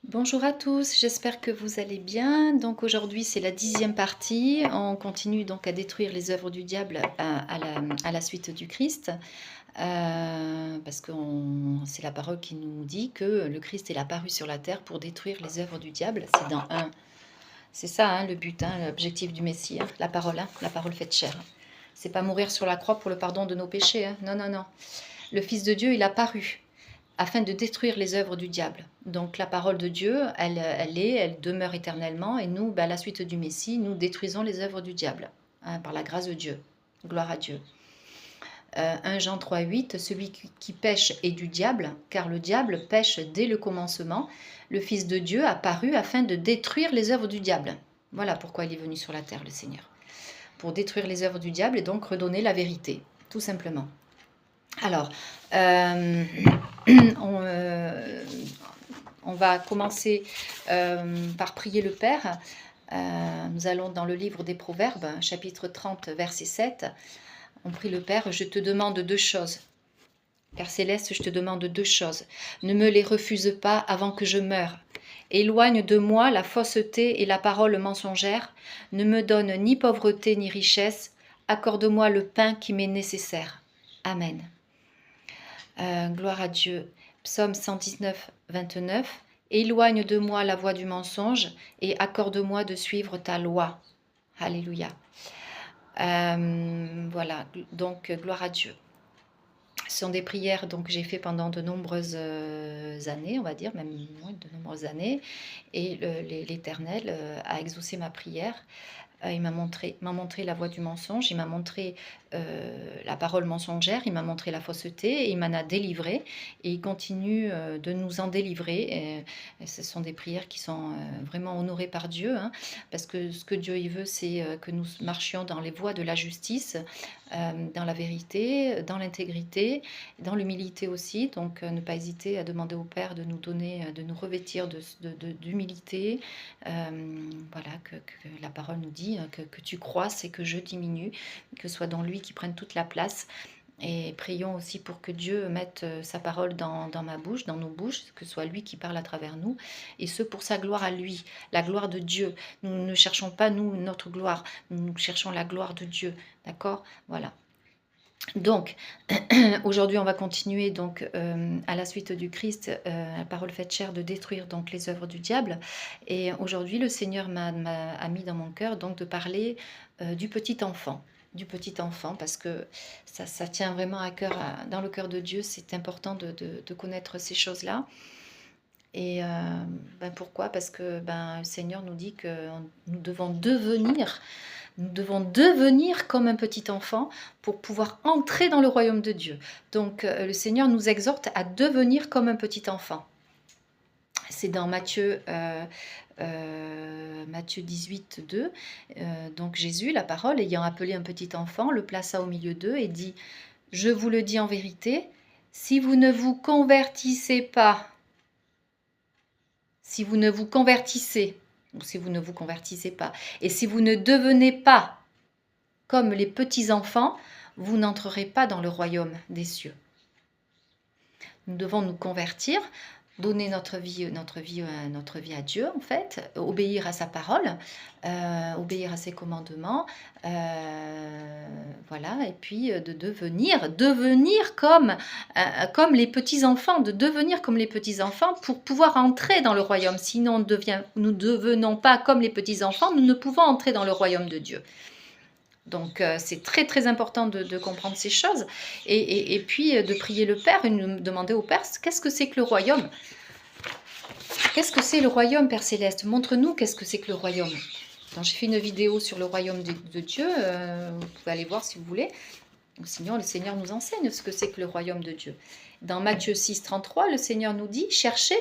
Bonjour à tous, j'espère que vous allez bien. Donc aujourd'hui c'est la 10e partie. On continue donc à détruire les œuvres du diable à la suite du Christ. Parce que c'est la parole qui nous dit que le Christ est apparu sur la terre pour détruire les œuvres du diable. C'est dans un. C'est ça hein, le but, hein, l'objectif du Messie, hein, la parole faite chair. C'est pas mourir sur la croix pour le pardon de nos péchés. Hein. Non, non, non. Le Fils de Dieu, il a paru afin de détruire les œuvres du diable. Donc la parole de Dieu, elle demeure éternellement, et nous, à la suite du Messie, nous détruisons les œuvres du diable, hein, par la grâce de Dieu. Gloire à Dieu. 1 Jean 3,8, celui qui pêche est du diable, car le diable pêche dès le commencement. Le Fils de Dieu a paru afin de détruire les œuvres du diable. Voilà pourquoi il est venu sur la terre, le Seigneur. Pour détruire les œuvres du diable et donc redonner la vérité, tout simplement. Alors, on va commencer par prier le Père. Nous allons dans le livre des Proverbes, chapitre 30, verset 7. On prie le Père, je te demande deux choses. Père Céleste, je te demande deux choses. Ne me les refuse pas avant que je meure. Éloigne de moi la fausseté et la parole mensongère. Ne me donne ni pauvreté ni richesse. Accorde-moi le pain qui m'est nécessaire. Amen. Gloire à Dieu. Psaume 119, 29. Éloigne de moi la voie du mensonge et accorde-moi de suivre ta loi. Alléluia. Voilà, donc gloire à Dieu. Ce sont des prières que j'ai fait pendant de nombreuses années, on va dire, même moins de nombreuses années. Et l'Éternel a exaucé ma prière. Il m'a montré la voie du mensonge, il m'a montré la parole mensongère, il m'a montré la fausseté, et il m'en a délivré, et il continue de nous en délivrer. Et ce sont des prières qui sont vraiment honorées par Dieu, hein, parce que ce que Dieu il veut, c'est que nous marchions dans les voies de la justice, dans la vérité, dans l'intégrité, dans l'humilité aussi. Donc ne pas hésiter à demander au Père de nous donner, de nous revêtir d'humilité. Voilà, que la parole nous dit, que tu croisses et que je diminue, que ce soit dans lui qui prenne toute la place. Et prions aussi pour que Dieu mette sa parole dans ma bouche, dans nos bouches, que ce soit lui qui parle à travers nous, et ce pour sa gloire à lui, la gloire de Dieu. Nous ne cherchons pas, nous, notre gloire, nous cherchons la gloire de Dieu, d'accord? Voilà. Donc, aujourd'hui, on va continuer donc à la suite du Christ, la parole faite chair, de détruire donc les œuvres du diable. Et aujourd'hui, le Seigneur a mis dans mon cœur donc de parler du petit enfant. Du petit enfant, parce que ça tient vraiment à cœur, dans le cœur de Dieu. C'est important de connaître ces choses-là. Et pourquoi? Parce que le Seigneur nous dit que nous devons devenir comme un petit enfant pour pouvoir entrer dans le royaume de Dieu. Donc le Seigneur nous exhorte à devenir comme un petit enfant. C'est dans Matthieu 18, 2. Donc Jésus, la parole, ayant appelé un petit enfant, le plaça au milieu d'eux et dit « Je vous le dis en vérité, si vous ne vous convertissez pas, si vous ne vous convertissez, ou si vous ne vous convertissez pas, et si vous ne devenez pas comme les petits-enfants, vous n'entrerez pas dans le royaume des cieux. » Nous devons nous convertir, donner notre vie à Dieu, en fait, obéir à sa parole, obéir à ses commandements, voilà, et puis de devenir comme les petits-enfants, de devenir comme les petits-enfants pour pouvoir entrer dans le royaume. Sinon, nous ne devenons pas comme les petits-enfants, nous ne pouvons entrer dans le royaume de Dieu. Donc c'est très très important de comprendre ces choses, et puis de prier le Père et de demander au Père, qu'est-ce que c'est que le royaume? Qu'est-ce que c'est le royaume, Père Céleste? Montre-nous qu'est-ce que c'est que le royaume. J'ai fait une vidéo sur le royaume de Dieu, vous pouvez aller voir si vous voulez. Sinon, le Seigneur nous enseigne ce que c'est que le royaume de Dieu. Dans Matthieu 6, 33, le Seigneur nous dit, cherchez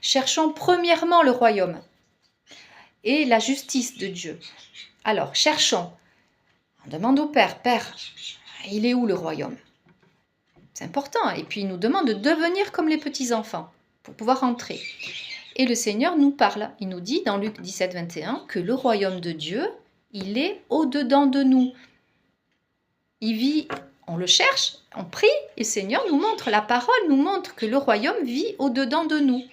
cherchons premièrement le royaume et la justice de Dieu. Alors, cherchons. On demande au Père, Père, il est où le royaume? C'est important. Et puis, il nous demande de devenir comme les petits-enfants pour pouvoir entrer. Et le Seigneur nous parle. Il nous dit dans Luc 17, 21 que le royaume de Dieu, il est au-dedans de nous. Il vit on le cherche, on prie, et le Seigneur nous montre, la parole nous montre que le royaume vit au-dedans de nous.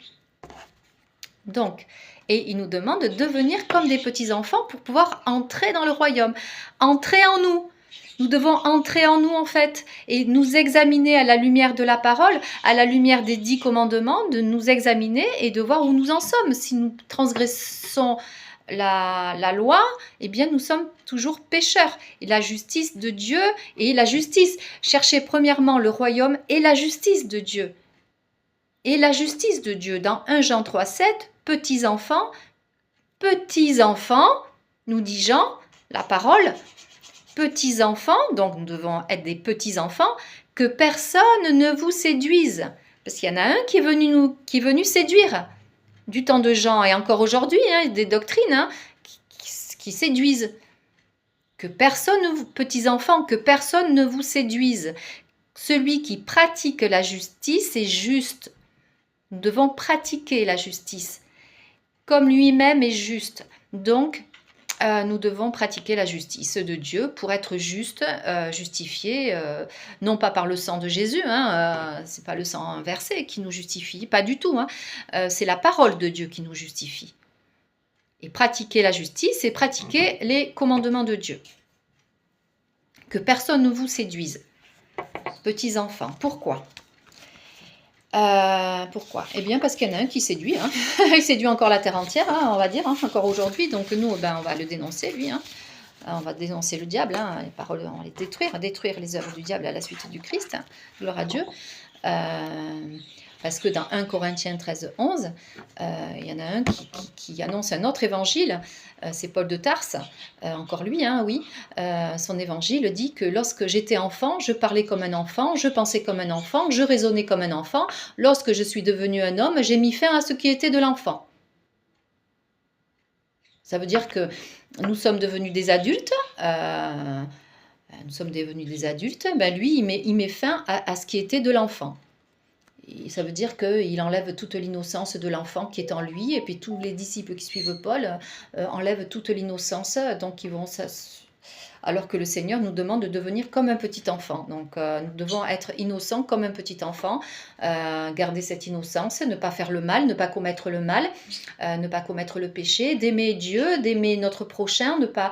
Donc, et il nous demande de devenir comme des petits-enfants pour pouvoir entrer dans le royaume, entrer en nous. Nous devons entrer en nous en fait et nous examiner à la lumière de la parole, à la lumière des 10 commandements, de nous examiner et de voir où nous en sommes. Si nous transgressons la loi, eh bien nous sommes toujours pécheurs. Et la justice de Dieu et la justice. Cherchez premièrement le royaume et la justice de Dieu. Et la justice de Dieu dans 1 Jean 3,7, petits-enfants, nous dit Jean, la parole, petits-enfants, donc nous devons être des petits-enfants, que personne ne vous séduise. Parce qu'il y en a un qui est venu séduire du temps de Jean et encore aujourd'hui, des doctrines qui séduisent. Que personne, petits-enfants, que personne ne vous séduise. Celui qui pratique la justice est juste. Nous devons pratiquer la justice, comme lui-même est juste. Donc, nous devons pratiquer la justice de Dieu pour être juste, justifié, non pas par le sang de Jésus, c'est pas le sang versé qui nous justifie, pas du tout, c'est la parole de Dieu qui nous justifie. Et pratiquer la justice, c'est pratiquer les commandements de Dieu. Que personne ne vous séduise. Petits enfants, pourquoi ? Pourquoi? Eh bien parce qu'il y en a un qui séduit, il séduit encore la terre entière, on va dire, encore aujourd'hui, donc nous, on va le dénoncer, lui, on va dénoncer le diable, les paroles, on va les détruire les œuvres du diable à la suite du Christ, gloire à Dieu, parce que dans 1 Corinthiens 13, 11, il y en a un qui annonce un autre évangile, c'est Paul de Tarse, encore lui, oui, son évangile dit que lorsque j'étais enfant, je parlais comme un enfant, je pensais comme un enfant, je raisonnais comme un enfant, lorsque je suis devenu un homme, j'ai mis fin à ce qui était de l'enfant. Ça veut dire que nous sommes devenus des adultes, lui, il met fin à ce qui était de l'enfant. Et ça veut dire qu'il enlève toute l'innocence de l'enfant qui est en lui, et puis tous les disciples qui suivent Paul enlèvent toute l'innocence, donc ils vont... Alors que le Seigneur nous demande de devenir comme un petit enfant. Donc nous devons être innocents comme un petit enfant, garder cette innocence, ne pas faire le mal, ne pas commettre le mal, ne pas commettre le péché, d'aimer Dieu, d'aimer notre prochain, ne pas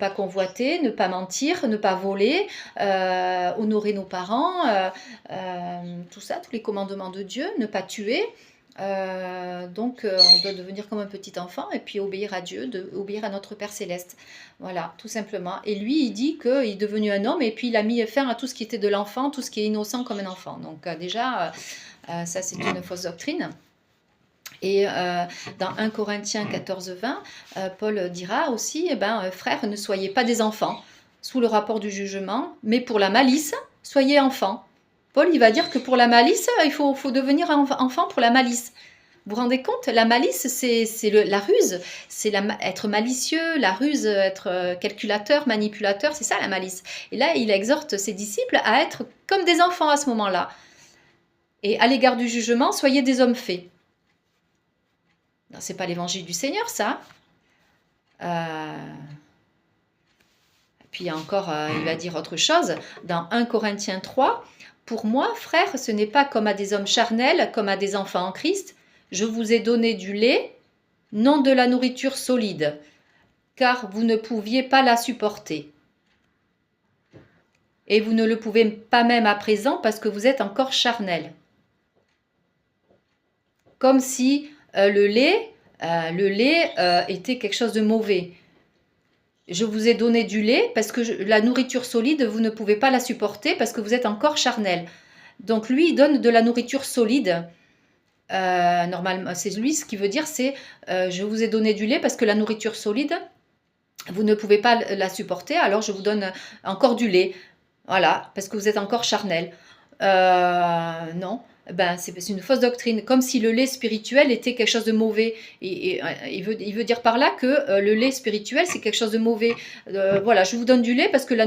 convoiter, ne pas mentir, ne pas voler, honorer nos parents, tout ça, tous les commandements de Dieu, ne pas tuer. Donc on doit devenir comme un petit enfant et puis obéir à Dieu, obéir à notre Père Céleste. Voilà, tout simplement. Et lui, il dit qu'il est devenu un homme et puis il a mis fin à tout ce qui était de l'enfant, tout ce qui est innocent comme un enfant. Donc déjà, ça c'est une fausse doctrine. Et dans 1 Corinthiens 14, 20, Paul dira aussi, frères, ne soyez pas des enfants sous le rapport du jugement, mais pour la malice, soyez enfants. Paul, il va dire que pour la malice, il faut devenir enfant pour la malice. Vous vous rendez compte? La malice, c'est la ruse. C'est être malicieux, la ruse, être calculateur, manipulateur, c'est ça la malice. Et là, il exhorte ses disciples à être comme des enfants à ce moment-là. Et à l'égard du jugement, soyez des hommes faits. C'est pas l'évangile du Seigneur, ça. Puis encore, il va dire autre chose. Dans 1 Corinthiens 3, pour moi, frères, ce n'est pas comme à des hommes charnels, comme à des enfants en Christ. Je vous ai donné du lait, non de la nourriture solide, car vous ne pouviez pas la supporter. Et vous ne le pouvez pas même à présent parce que vous êtes encore charnel. Comme si le lait était quelque chose de mauvais. Je vous ai donné du lait parce que la nourriture solide, vous ne pouvez pas la supporter parce que vous êtes encore charnel. Donc lui, il donne de la nourriture solide. Normalement, c'est lui, ce qui veut dire, c'est je vous ai donné du lait parce que la nourriture solide, vous ne pouvez pas la supporter, alors je vous donne encore du lait. Voilà, parce que vous êtes encore charnel. Non. C'est une fausse doctrine, comme si le lait spirituel était quelque chose de mauvais. Et il veut dire par là que le lait spirituel, c'est quelque chose de mauvais. Voilà, je vous donne du lait parce que la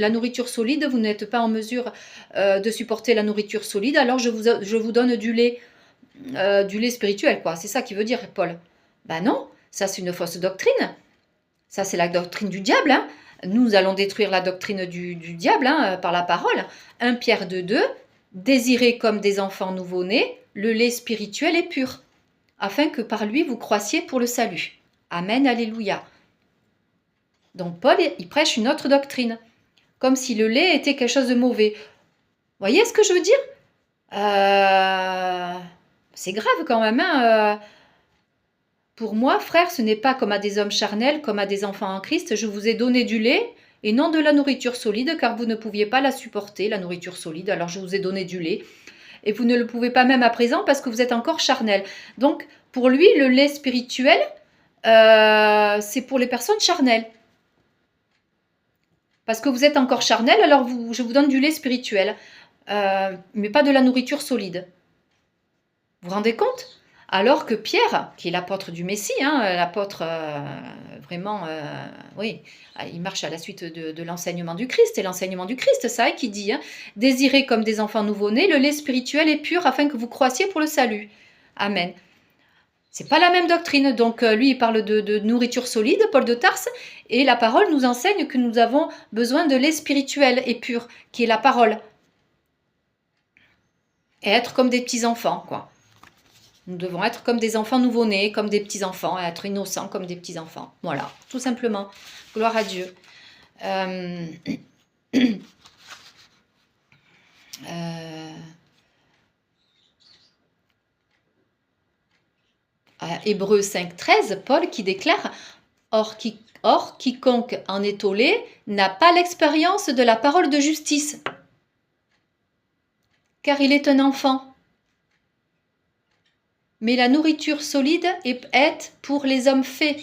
nourriture solide, vous n'êtes pas en mesure de supporter la nourriture solide, alors je vous donne du lait spirituel, quoi. C'est ça qui veut dire, Paul. Non, ça c'est une fausse doctrine. Ça c'est la doctrine du diable, Nous allons détruire la doctrine du diable par la parole. 1 Pierre 2,2 désirez comme des enfants nouveau-nés le lait spirituel et pur, afin que par lui vous croissiez pour le salut. Amen, alléluia. Donc Paul, il prêche une autre doctrine, comme si le lait était quelque chose de mauvais. Vous voyez ce que je veux dire? C'est grave quand même. Pour moi, frère, ce n'est pas comme à des hommes charnels, comme à des enfants en Christ. Je vous ai donné du lait et non de la nourriture solide, car vous ne pouviez pas la supporter, la nourriture solide. Alors je vous ai donné du lait. Et vous ne le pouvez pas même à présent parce que vous êtes encore charnel. Donc, pour lui, le lait spirituel, c'est pour les personnes charnelles. Parce que vous êtes encore charnel, alors je vous donne du lait spirituel. Mais pas de la nourriture solide. Vous vous rendez compte? Alors que Pierre, qui est l'apôtre du Messie, l'apôtre vraiment, oui, il marche à la suite de l'enseignement du Christ, et l'enseignement du Christ, ça, qui dit, désirez comme des enfants nouveau-nés le lait spirituel et pur afin que vous croissiez pour le salut. Amen. C'est pas la même doctrine, donc lui il parle de nourriture solide, Paul de Tarse, et la parole nous enseigne que nous avons besoin de lait spirituel et pur, qui est la parole. Et être comme des petits-enfants, quoi. Nous devons être comme des enfants nouveau-nés, comme des petits-enfants, être innocents comme des petits-enfants. Voilà, tout simplement. Gloire à Dieu. Hébreux 5,13, Paul qui déclare Or, quiconque en est au lait n'a pas l'expérience de la parole de justice, car il est un enfant. Mais la nourriture solide est pour les hommes faits,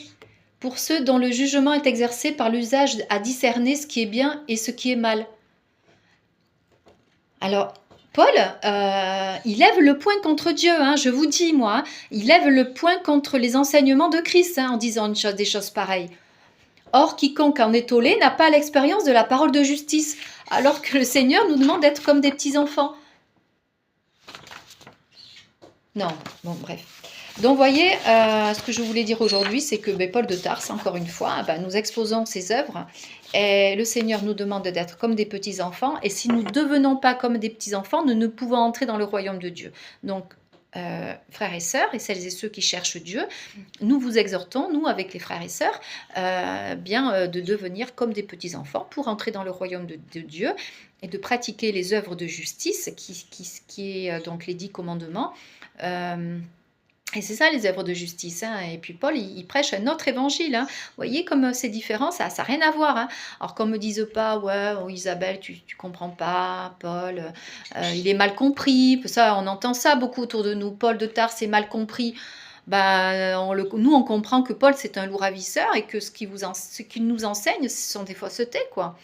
pour ceux dont le jugement est exercé par l'usage à discerner ce qui est bien et ce qui est mal. Alors, Paul, il lève le poing contre Dieu, je vous dis, moi. Il lève le poing contre les enseignements de Christ en disant des choses pareilles. Or, quiconque en est au lait n'a pas l'expérience de la parole de justice, alors que le Seigneur nous demande d'être comme des petits-enfants. Non, bon, bref. Donc, vous voyez, ce que je voulais dire aujourd'hui, c'est que Paul de Tarse, encore une fois, nous exposons ses œuvres et le Seigneur nous demande d'être comme des petits-enfants. Et si nous ne devenons pas comme des petits-enfants, nous ne pouvons entrer dans le royaume de Dieu. Donc, frères et sœurs, et celles et ceux qui cherchent Dieu, nous vous exhortons, nous, avec les frères et sœurs, de devenir comme des petits-enfants pour entrer dans le royaume de Dieu et de pratiquer les œuvres de justice, qui est donc les 10 commandements. Et c'est ça les œuvres de justice. Et puis Paul, il prêche un autre évangile. Vous voyez comme c'est différent, ça n'a rien à voir. Alors qu'on ne me dise pas, ouais, oh, Isabelle, tu ne comprends pas, Paul, il est mal compris. Ça, on entend ça beaucoup autour de nous. Paul de Tarse est mal compris. Nous, on comprend que Paul, c'est un loup ravisseur et que ce qu'il nous enseigne, ce sont des faussetés, quoi.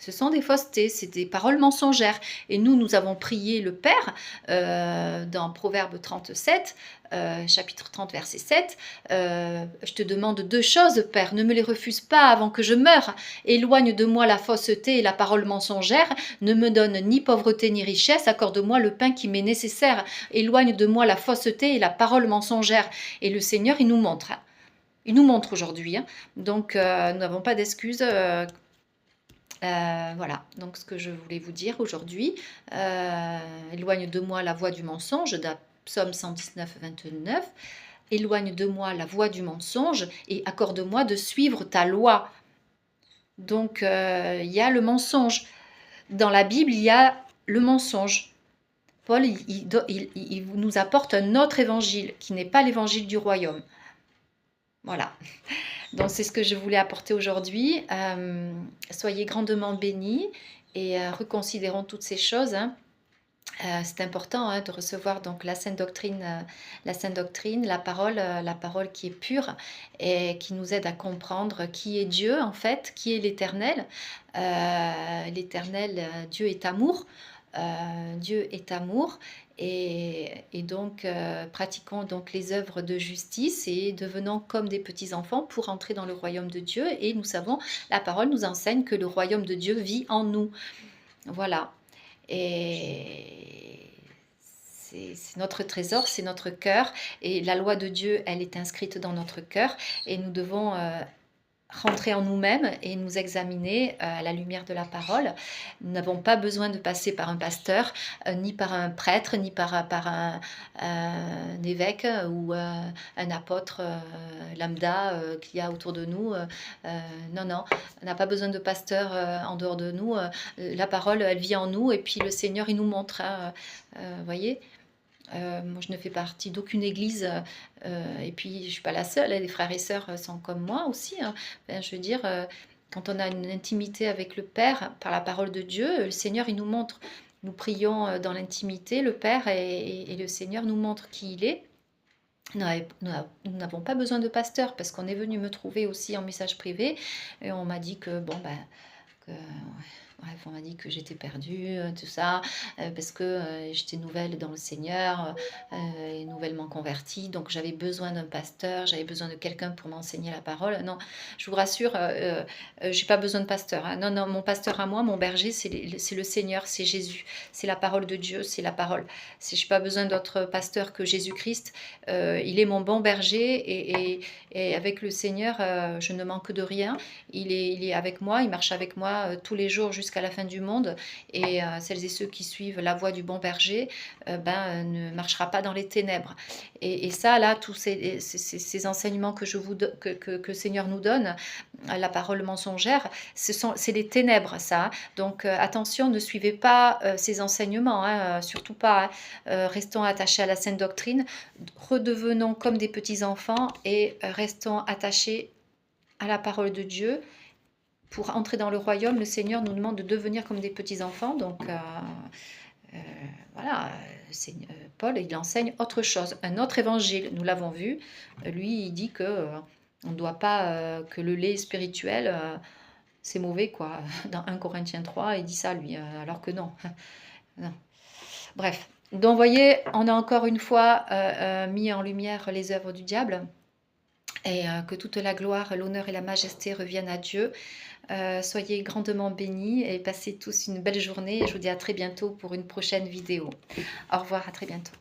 Ce sont des faussetés, c'est des paroles mensongères. Et nous avons prié le Père dans Proverbe 37, chapitre 30, verset 7. Je te demande 2 choses, Père, ne me les refuse pas avant que je meure. Éloigne de moi la fausseté et la parole mensongère. Ne me donne ni pauvreté ni richesse. Accorde-moi le pain qui m'est nécessaire. Éloigne de moi la fausseté et la parole mensongère. Et le Seigneur, il nous montre. Il nous montre aujourd'hui. Donc, nous n'avons pas d'excuses. Voilà, donc ce que je voulais vous dire aujourd'hui, éloigne de moi la voie du mensonge, Psaume 119, 29, éloigne de moi la voie du mensonge et accorde-moi de suivre ta loi. Donc il y a le mensonge. Dans la Bible, il y a le mensonge. Paul, il nous apporte un autre évangile qui n'est pas l'évangile du royaume. Voilà. Donc c'est ce que je voulais apporter aujourd'hui. Soyez grandement bénis et reconsidérons toutes ces choses. C'est important de recevoir donc la sainte doctrine, la parole qui est pure et qui nous aide à comprendre qui est Dieu en fait, qui est l'Éternel. L'Éternel, Dieu est amour. Dieu est amour et donc pratiquons donc les œuvres de justice et devenons comme des petits-enfants pour entrer dans le royaume de Dieu. Et nous savons, la parole nous enseigne que le royaume de Dieu vit en nous. Voilà. Et c'est notre trésor, c'est notre cœur. Et la loi de Dieu, elle est inscrite dans notre cœur. Et nous devons rentrer en nous-mêmes et nous examiner à la lumière de la parole. Nous n'avons pas besoin de passer par un pasteur, ni par un prêtre, ni par un évêque ou un apôtre lambda qu'il y a autour de nous. Non, non, on n'a pas besoin de pasteur en dehors de nous. La parole, elle vit en nous et puis le Seigneur, il nous montre. Hein, voyez. Moi, je ne fais partie d'aucune église, et puis je ne suis pas la seule, hein, les frères et sœurs sont comme moi aussi. Hein. Enfin, je veux dire, quand on a une intimité avec le Père, par la parole de Dieu, le Seigneur, il nous montre. Nous prions dans l'intimité, le Père et le Seigneur nous montre qui il est. Nous n'avons pas besoin de pasteur parce qu'on est venu me trouver aussi en message privé et on m'a dit que, bon, ben, que, bref, on m'a dit que j'étais perdue, tout ça, parce que j'étais nouvelle dans le Seigneur, et nouvellement convertie, donc j'avais besoin d'un pasteur, j'avais besoin de quelqu'un pour m'enseigner la parole. Non, je vous rassure, j'ai pas besoin de pasteur. Hein. Non, non, mon pasteur à moi, mon berger, c'est le Seigneur, c'est Jésus, c'est la parole de Dieu, c'est la parole. Je n'ai pas besoin d'autre pasteur que Jésus-Christ. Il est mon bon berger et avec le Seigneur, je ne manque de rien. Il est avec moi, il marche avec moi tous les jours jusqu'à la fin du monde. Et celles et ceux qui suivent la voie du bon berger ne marchera pas dans les ténèbres. Et ça, là, tous ces enseignements que le Seigneur nous donne, la parole mensongère, c'est les ténèbres, ça. Hein. Donc attention, ne suivez pas ces enseignements, hein, surtout pas. Hein. Restons attachés à la sainte doctrine, redevenons comme des petits-enfants et restons attachés à la parole de Dieu. Pour entrer dans le royaume, le Seigneur nous demande de devenir comme des petits-enfants. Donc, voilà, Paul, il enseigne autre chose, un autre évangile. Nous l'avons vu. Lui, il dit que on ne doit pas, que le lait spirituel, c'est mauvais, quoi. Dans 1 Corinthiens 3, il dit ça, lui, alors que non. Non. Bref. Donc, vous voyez, on a encore une fois mis en lumière les œuvres du diable. Et que toute la gloire, l'honneur et la majesté reviennent à Dieu. Soyez grandement bénis et passez tous une belle journée. Je vous dis à très bientôt pour une prochaine vidéo. Au revoir, à très bientôt.